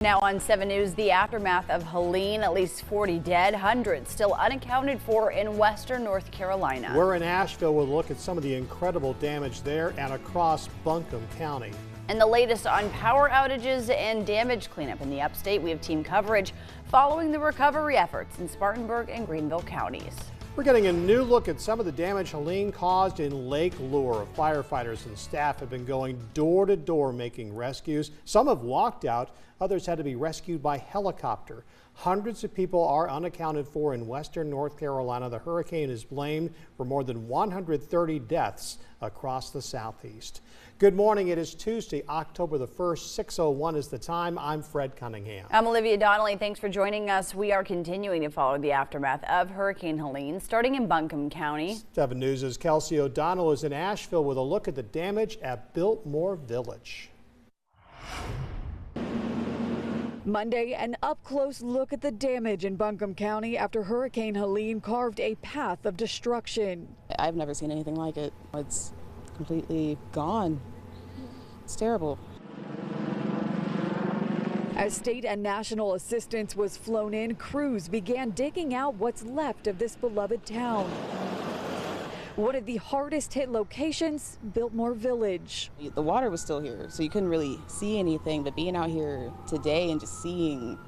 Now on 7 News, the aftermath of Helene, at least 40 dead, hundreds still unaccounted for in western North Carolina. We're in Asheville. We'll look at some of the incredible damage there and across Buncombe County. And the latest on power outages and damage cleanup in the Upstate. We have team coverage following the recovery efforts in Spartanburg and Greenville counties. We're getting a new look at some of the damage Helene caused in Lake Lure. Firefighters and staff have been going door to door making rescues. Some have walked out. Others had to be rescued by helicopter. Hundreds of people are unaccounted for in western North Carolina. The hurricane is blamed for more than 130 deaths across the southeast. Good morning. It is Tuesday, October the 1st, 6:01 is the time. I'm Fred Cunningham. I'm Olivia Donnelly. Thanks for joining us. We are continuing to follow the aftermath of Hurricane Helene, starting in Buncombe County. 7 News' Kelsey O'Donnell is in Asheville with a look at the damage at Biltmore Village. Monday, an up-close look at the damage in Buncombe County after Hurricane Helene carved a path of destruction. I've never seen anything like it. It's completely gone. It's terrible. As state and national assistance was flown in, crews began digging out what's left of this beloved town. One of the hardest hit locations, Biltmore Village. The water was still here, so you couldn't really see anything, but being out here today and just seeing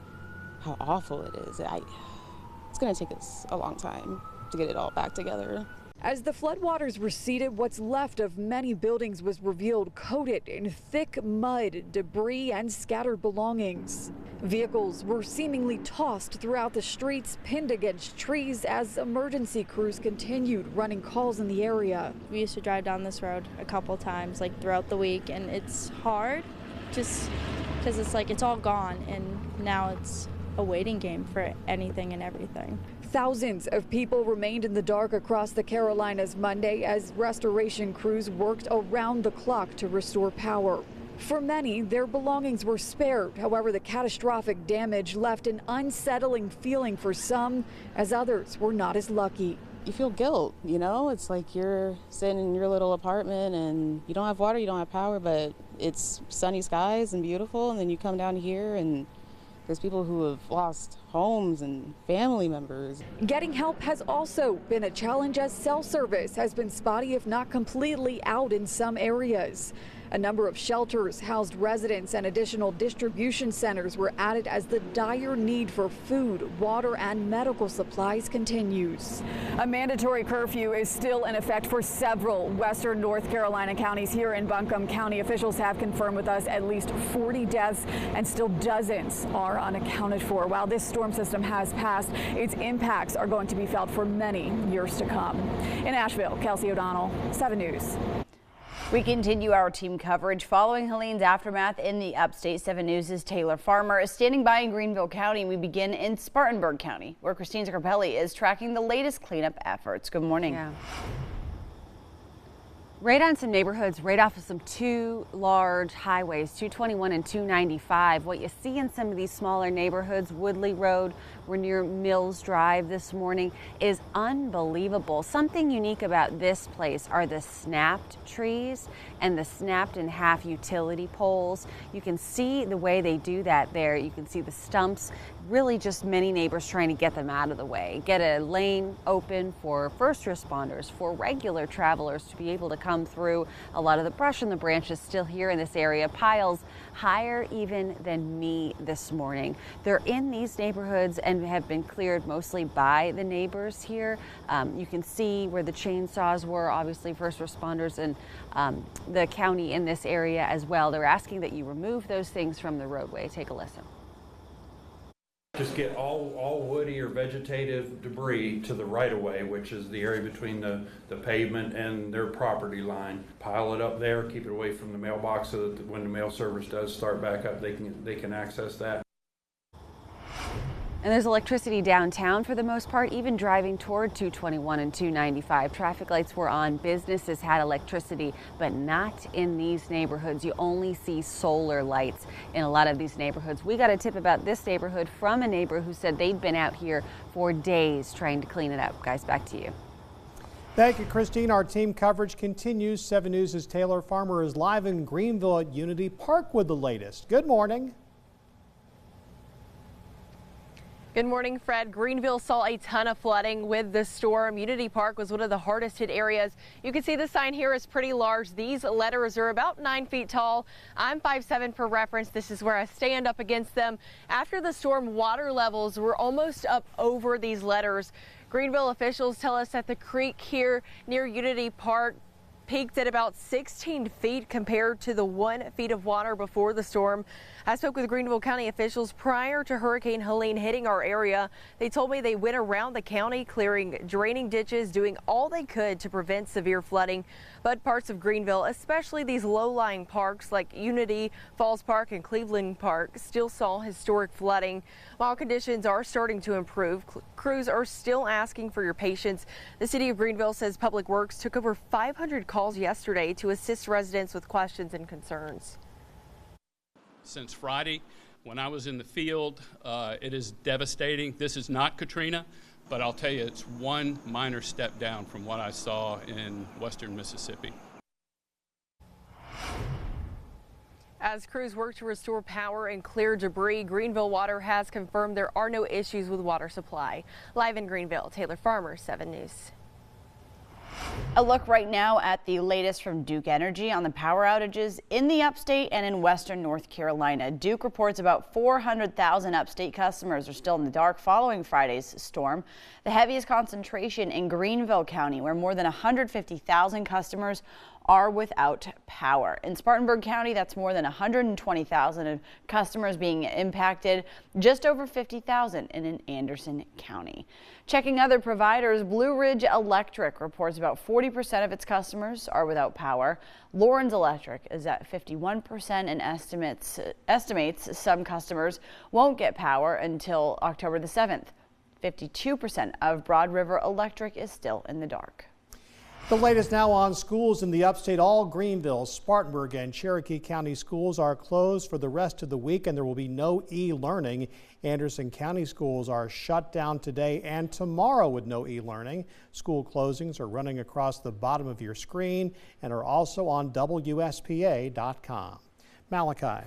how awful it is, it's going to take us a long time to get it all back together. As the floodwaters receded, what's left of many buildings was revealed coated in thick mud, debris, and scattered belongings. Vehicles were seemingly tossed throughout the streets, pinned against trees as emergency crews continued running calls in the area. We used to drive down this road a couple times, like throughout the week, and it's hard just because it's like it's all gone, and now it's a waiting game for anything and everything. Thousands of people remained in the dark across the Carolinas Monday as restoration crews worked around the clock to restore power. For many, their belongings were spared. However, the catastrophic damage left an unsettling feeling for some, as others were not as lucky. You feel guilt, you know? It's like you're sitting in your little apartment and you don't have water, you don't have power, but it's sunny skies and beautiful, and then you come down here and there's people who have lost homes and family members. Getting help has also been a challenge as cell service has been spotty, if not completely out in some areas. A number of shelters housed residents and additional distribution centers were added as the dire need for food, water, and medical supplies continues. A mandatory curfew is still in effect for several western North Carolina counties. Here in Buncombe County, officials have confirmed with us at least 40 deaths and still dozens are unaccounted for. While this storm system has passed, its impacts are going to be felt for many years to come. In Asheville, Kelsey O'Donnell, 7 News. We continue our team coverage following Helene's aftermath in the Upstate. 7 News' Taylor Farmer is standing by in Greenville County. We begin in Spartanburg County, where Christine Scarpelli is tracking the latest cleanup efforts. Good morning. Yeah. Right on some neighborhoods, right off of some two large highways, 221 and 295. What you see in some of these smaller neighborhoods, Woodley Road, we're near Mills Drive this morning, is unbelievable. Something unique about this place are the snapped trees and the snapped in half utility poles. You can see the way they do that there. You can see the stumps, really just many neighbors trying to get them out of the way. Get a lane open for first responders, for regular travelers to be able to come through. A lot of the brush and the branches still here in this area, piles higher even than me this morning. They're in these neighborhoods and have been cleared mostly by the neighbors here. You can see where the chainsaws were, obviously first responders and the county in this area as well. They're asking that you remove those things from the roadway. Take a listen. Just get all woody or vegetative debris to the right-of-way, which is the area between the pavement and their property line. Pile it up there, keep it away from the mailbox so that when the mail service does start back up, they can access that. And there's electricity downtown for the most part, even driving toward 221 and 295. Traffic lights were on, businesses had electricity, but not in these neighborhoods. You only see solar lights in a lot of these neighborhoods. We got a tip about this neighborhood from a neighbor who said they'd been out here for days trying to clean it up. Guys, back to you. Thank you, Christine. Our team coverage continues. 7 News' Taylor Farmer is live in Greenville at Unity Park with the latest. Good morning. Good morning, Fred. Greenville saw a ton of flooding with the storm. Unity Park was one of the hardest hit areas. You can see the sign here is pretty large. These letters are about 9 feet tall. I'm 5'7" for reference. This is where I stand up against them. After the storm, water levels were almost up over these letters. Greenville officials tell us that the creek here near Unity Park peaked at about 16 feet compared to the 1 feet of water before the storm. I spoke with Greenville County officials prior to Hurricane Helene hitting our area. They told me they went around the county clearing draining ditches, doing all they could to prevent severe flooding. But parts of Greenville, especially these low-lying parks like Unity, Falls Park and Cleveland Park, still saw historic flooding. While conditions are starting to improve, crews are still asking for your patience. The city of Greenville says Public Works took over 500 calls yesterday to assist residents with questions and concerns. Since Friday, when I was in the field, it is devastating. This is not Katrina, but I'll tell you, it's one minor step down from what I saw in western Mississippi. As crews work to restore power and clear debris, Greenville Water has confirmed there are no issues with water supply. Live in Greenville, Taylor Farmer, 7 News. A look right now at the latest from Duke Energy on the power outages in the upstate and in western North Carolina. Duke reports about 400,000 upstate customers are still in the dark following Friday's storm. The heaviest concentration in Greenville County, where more than 150,000 customers are without power. In Spartanburg County, that's more than 120,000 of customers being impacted, just over 50,000 in Anderson County. Checking other providers, Blue Ridge Electric reports about 40% of its customers are without power. Lawrence Electric is at 51% and estimates some customers won't get power until October the 7th. 52% of Broad River Electric is still in the dark. The latest now on schools in the upstate. All Greenville, Spartanburg and Cherokee County schools are closed for the rest of the week, and there will be no e-learning. Anderson County schools are shut down today and tomorrow with no e-learning. School closings are running across the bottom of your screen and are also on WSPA.com. Malachi.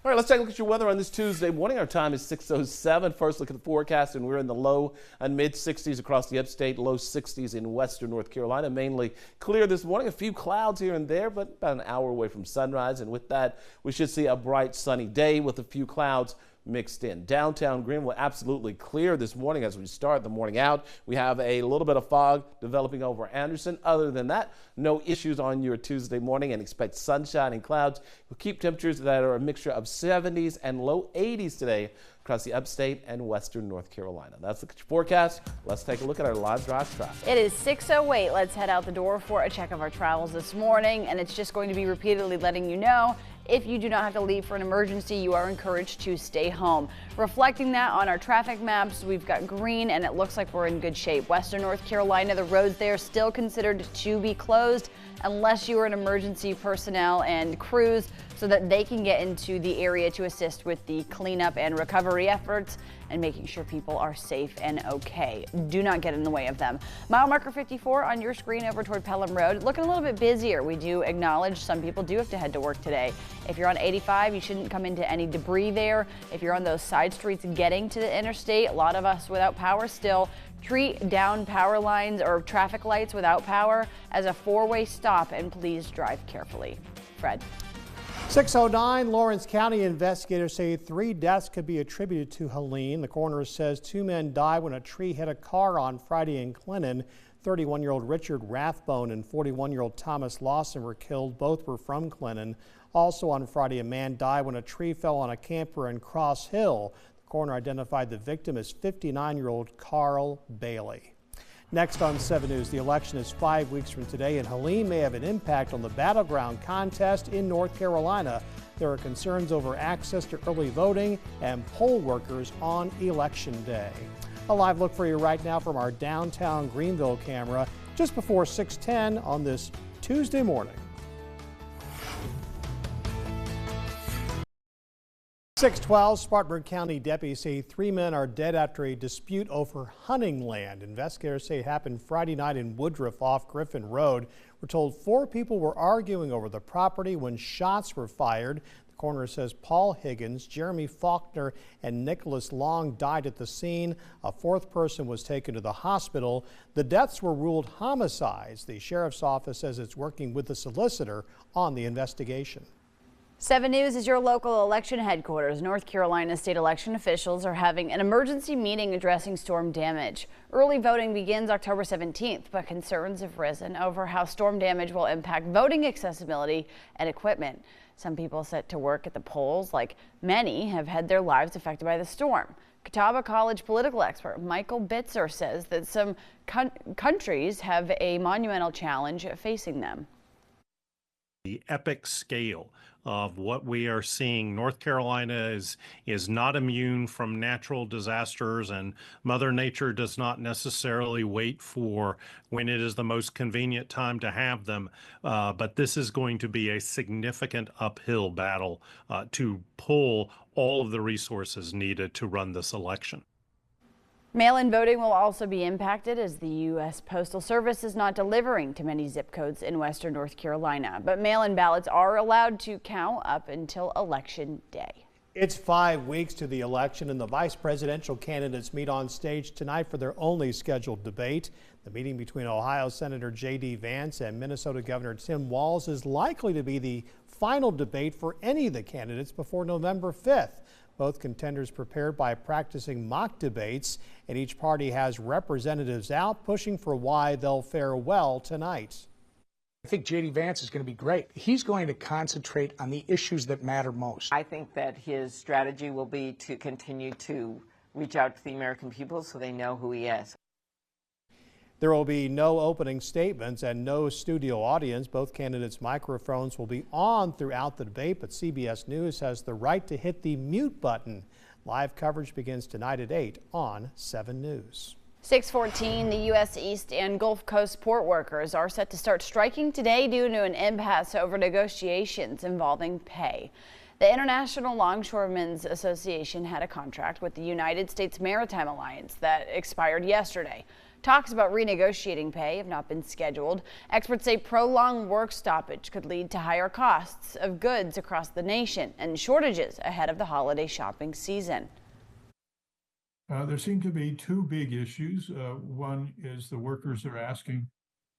All right, let's take a look at your weather on this Tuesday morning. Our time is 6:07. First look at the forecast, and we're in the low and mid 60s across the upstate, low 60s in western North Carolina. Mainly clear this morning. A few clouds here and there, but about an hour away from sunrise. And with that, we should see a bright sunny day with a few clouds mixed in. Downtown Greenville absolutely clear this morning as we start the morning out. We have a little bit of fog developing over Anderson. Other than that, no issues on your Tuesday morning, and expect sunshine and clouds. We'll keep temperatures that are a mixture of 70s and low 80s today across the upstate and western North Carolina. That's the forecast. Let's take a look at our live drive traffic. It is 6:08. Let's head out the door for a check of our travels this morning, and it's just going to be repeatedly letting you know if you do not have to leave for an emergency, you are encouraged to stay home. Reflecting that on our traffic maps, we've got green and it looks like we're in good shape. Western North Carolina, the roads there still considered to be closed unless you are an emergency personnel and crews so that they can get into the area to assist with the cleanup and recovery efforts and making sure people are safe and okay. Do not get in the way of them. Mile marker 54 on your screen over toward Pelham Road. Looking a little bit busier. We do acknowledge some people do have to head to work today. If you're on 85, you shouldn't come into any debris there. If you're on those side streets getting to the interstate, a lot of us without power still. Treat down power lines or traffic lights without power as a four-way stop, and please drive carefully. Fred. 6:09, Lawrence County investigators say 3 deaths could be attributed to Helene. The coroner says 2 men died when a tree hit a car on Friday in Clinton. 31-year-old Richard Rathbone and 41-year-old Thomas Lawson were killed. Both were from Clinton. Also on Friday, a man died when a tree fell on a camper in Cross Hill. The coroner identified the victim as 59-year-old Carl Bailey. Next on 7 News, the election is 5 weeks from today, and Helene may have an impact on the battleground contest in North Carolina. There are concerns over access to early voting and poll workers on Election Day. A live look for you right now from our downtown Greenville camera just before 6:10 on this Tuesday morning. 6:12, Spartanburg County deputies say 3 men are dead after a dispute over hunting land. Investigators say it happened Friday night in Woodruff off Griffin Road. We're told 4 people were arguing over the property when shots were fired. The coroner says Paul Higgins, Jeremy Faulkner, and Nicholas Long died at the scene. A fourth person was taken to the hospital. The deaths were ruled homicides. The sheriff's office says it's working with the solicitor on the investigation. 7 News is your local election headquarters. North Carolina state election officials are having an emergency meeting addressing storm damage. Early voting begins October 17th, but concerns have risen over how storm damage will impact voting accessibility and equipment. Some people set to work at the polls, like many, have had their lives affected by the storm. Catawba College political expert Michael Bitzer says that some countries have a monumental challenge facing them. The epic scale of what we are seeing. North Carolina is not immune from natural disasters, and Mother Nature does not necessarily wait for when it is the most convenient time to have them. But this is going to be a significant uphill battle to pull all of the resources needed to run this election. Mail-in voting will also be impacted as the U.S. Postal Service is not delivering to many zip codes in western North Carolina. But mail-in ballots are allowed to count up until Election Day. It's 5 weeks to the election, and the vice presidential candidates meet on stage tonight for their only scheduled debate. The meeting between Ohio Senator J.D. Vance and Minnesota Governor Tim Walz is likely to be the final debate for any of the candidates before November 5th. Both contenders prepared by practicing mock debates, and each party has representatives out pushing for why they'll fare well tonight. I think J.D. Vance is going to be great. He's going to concentrate on the issues that matter most. I think that his strategy will be to continue to reach out to the American people so they know who he is. There will be no opening statements and no studio audience. Both candidates' microphones will be on throughout the debate, but CBS News has the right to hit the mute button. Live coverage begins tonight at 8 on 7 News. 6:14, the U.S. East and Gulf Coast port workers are set to start striking today due to an impasse over negotiations involving pay. The International Longshoremen's Association had a contract with the United States Maritime Alliance that expired yesterday. Talks about renegotiating pay have not been scheduled. Experts say prolonged work stoppage could lead to higher costs of goods across the nation and shortages ahead of the holiday shopping season. There seem to be two big issues. One is the workers are asking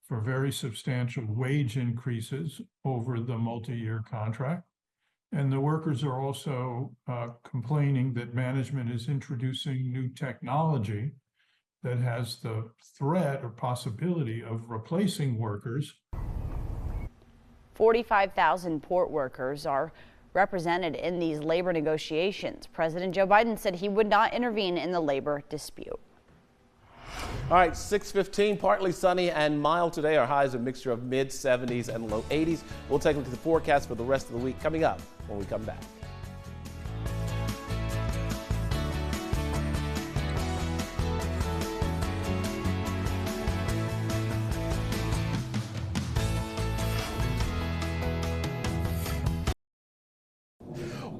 for very substantial wage increases over the multi-year contract. And the workers are also complaining that management is introducing new technology that has the threat or possibility of replacing workers. 45,000 port workers are represented in these labor negotiations. President Joe Biden said he would not intervene in the labor dispute. All right, 6:15, partly sunny and mild today. Our highs are a mixture of mid 70s and low 80s. We'll take a look at the forecast for the rest of the week coming up when we come back.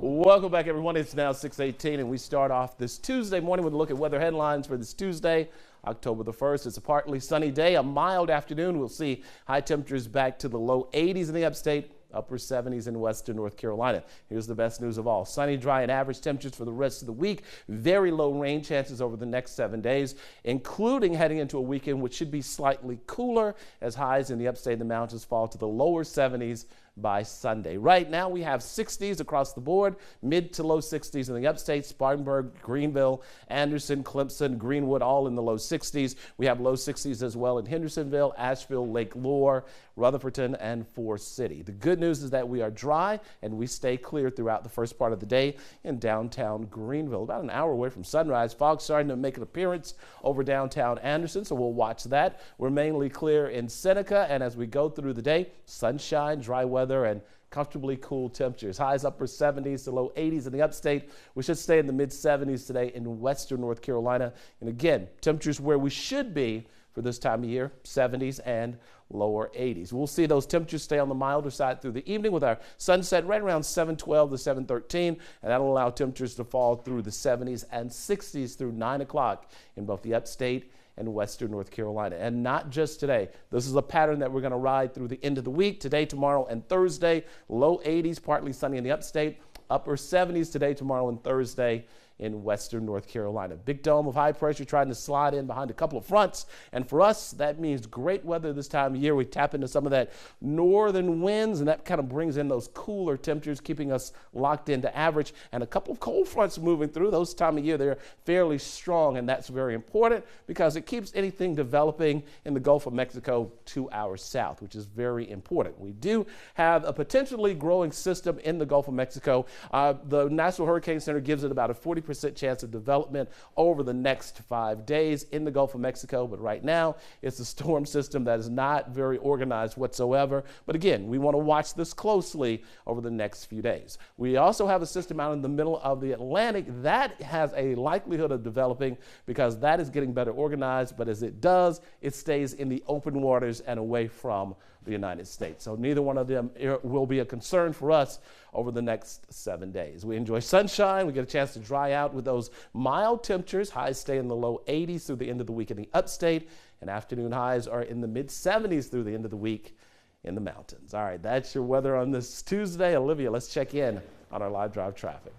Welcome back, everyone. It's now 6:18, and we start off this Tuesday morning with a look at weather headlines for this Tuesday, October the 1st. It's a partly sunny day, a mild afternoon. We'll see high temperatures back to the low 80s in the upstate, upper 70s in western North Carolina. Here's the best news of all. Sunny, dry, and average temperatures for the rest of the week. Very low rain chances over the next 7 days, including heading into a weekend which should be slightly cooler as highs in the upstate and the mountains fall to the lower 70s by Sunday. Right now we have 60s across the board, mid to low 60s in the upstate, Spartanburg, Greenville, Anderson, Clemson, Greenwood, all in the low 60s. We have low 60s as well in Hendersonville, Asheville, Lake Lure, Rutherfordton, and Forest City. The good news is that we are dry and we stay clear throughout the first part of the day in downtown Greenville. About an hour away from sunrise, fog starting to make an appearance over downtown Anderson, so we'll watch that. We're mainly clear in Seneca, and as we go through the day, sunshine, dry weather, and comfortably cool temperatures. Highs upper 70s to low 80s in the upstate. We should stay in the mid 70s today in western North Carolina. And again, temperatures where we should be for this time of year, 70s and lower 80s. We'll see those temperatures stay on the milder side through the evening with our sunset right around 7:12 to 7:13, and that'll allow temperatures to fall through the 70s and 60s through 9 o'clock in both the upstate and western North Carolina. And not just today. This is a pattern that we're going to ride through the end of the week, today, tomorrow, and Thursday. Low 80s, partly sunny in the upstate, upper 70s today, tomorrow, and Thursday in western North Carolina. Big dome of high pressure trying to slide in behind a couple of fronts. And for us, that means great weather this time of year. We tap into some of that northern winds, and that kind of brings in those cooler temperatures, keeping us locked into average. And a couple of cold fronts moving through. Those time of year, they're fairly strong, and that's very important because it keeps anything developing in the Gulf of Mexico 2 hours south, which is very important. We do have a potentially growing system in the Gulf of Mexico. The National Hurricane Center gives it about a 40% chance of development over the next 5 days in the Gulf of Mexico. But right now, it's a storm system that is not very organized whatsoever. But again, we want to watch this closely over the next few days. We also have a system out in the middle of the Atlantic that has a likelihood of developing because that is getting better organized. But as it does, it stays in the open waters and away from the United States. So neither one of them will be a concern for us over the next 7 days. We enjoy sunshine. We get a chance to dry out with those mild temperatures. Highs stay in the low 80s through the end of the week in the upstate, and afternoon highs are in the mid 70s through the end of the week in the mountains. All right, that's your weather on this Tuesday. Olivia, let's check in on our live drive traffic.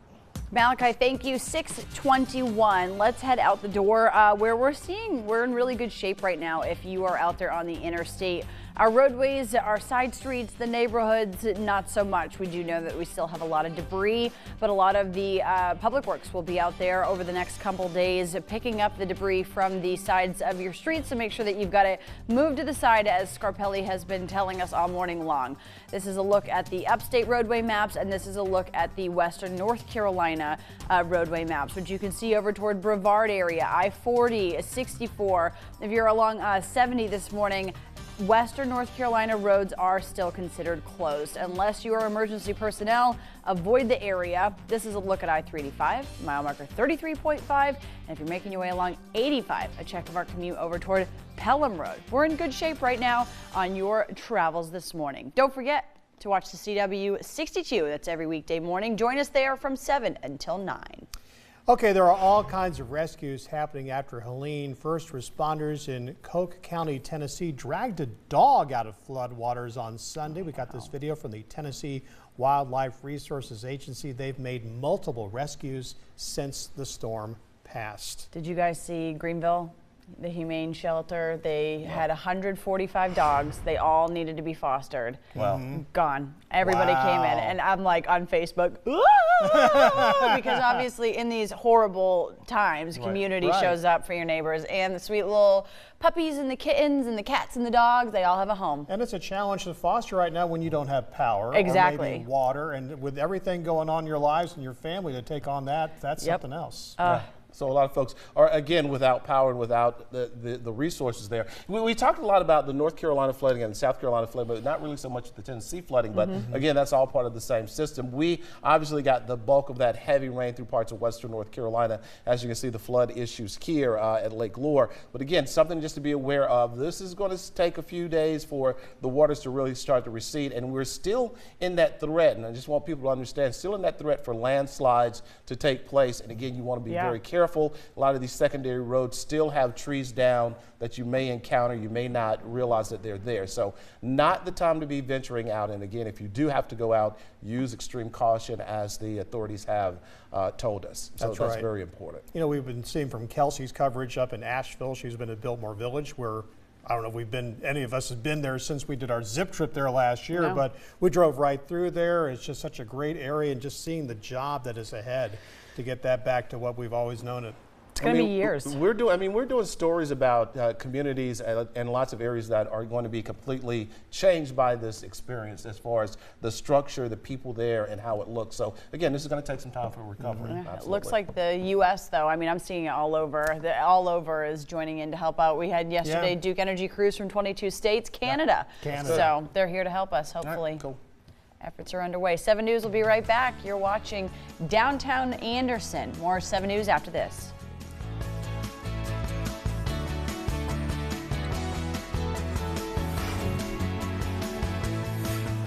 Malachi, thank you. 6:21. Let's head out the door where we're in really good shape right now. If you are out there on the interstate, our roadways, our side streets, the neighborhoods, not so much. We do know that we still have a lot of debris, but a lot of the public works will be out there over the next couple days picking up the debris from the sides of your streets. So make sure that you've got it moved to the side, as Scarpelli has been telling us all morning long. This is a look at the upstate roadway maps, and this is a look at the western North Carolina roadway maps, which you can see over toward Brevard area, I-40, 64. If you're along 70 this morning, western North Carolina roads are still considered closed. Unless you are emergency personnel, avoid the area. This is a look at I-385, mile marker 33.5. And if you're making your way along 85, a check of our commute over toward Pelham Road. We're in good shape right now on your travels this morning. Don't forget to watch the CW 62. That's every weekday morning. Join us there from 7 until 9. Okay, there are all kinds of rescues happening after Helene. First responders in Coke County, Tennessee dragged a dog out of floodwaters on Sunday. We got this video from the Tennessee Wildlife Resources Agency. They've made multiple rescues since the storm passed. Did you guys see Greenville? The humane shelter, they had 145 dogs. They all needed to be fostered. Wow. Gone. Everybody came in, and I'm like on Facebook, because obviously in these horrible times, community shows up for your neighbors, and the sweet little puppies and the kittens and the cats and the dogs, they all have a home. And it's a challenge to foster right now when you don't have power or maybe water, and with everything going on in your lives and your family, to take on that's something else. So a lot of folks are, again, without power and without the resources there. We talked a lot about the North Carolina flooding and the South Carolina flooding, but not really so much the Tennessee flooding. But again, that's all part of the same system. We obviously got the bulk of that heavy rain through parts of western North Carolina. As you can see, the flood issues here at Lake Lure. But again, something just to be aware of. This is going to take a few days for the waters to really start to recede. And we're still in that threat. And I just want people to understand, still in that threat for landslides to take place. And again, you want to be very careful. A lot of these secondary roads still have trees down that you may encounter. You may not realize that they're there. So not the time to be venturing out. And again, if you do have to go out, use extreme caution, as the authorities have told us. So that's very important. You know, we've been seeing from Kelsey's coverage up in Asheville. She's been at Biltmore Village, where I don't know if any of us have been there since we did our zip trip there last year, but we drove right through there. It's just such a great area, and just seeing the job that is ahead to get that back to what we've always known it. It's going to be years. We're doing stories about communities and lots of areas that are going to be completely changed by this experience, as far as the structure, the people there, and how it looks. So again, this is going to take some time for recovery. It looks like the U.S. though. I mean, I'm seeing it all over. All over is joining in to help out. We had yesterday Duke Energy crews from 22 states, Canada. So they're here to help us, hopefully. Cool. Efforts are underway. 7 News will be right back. You're watching Downtown Anderson. More 7 News after this.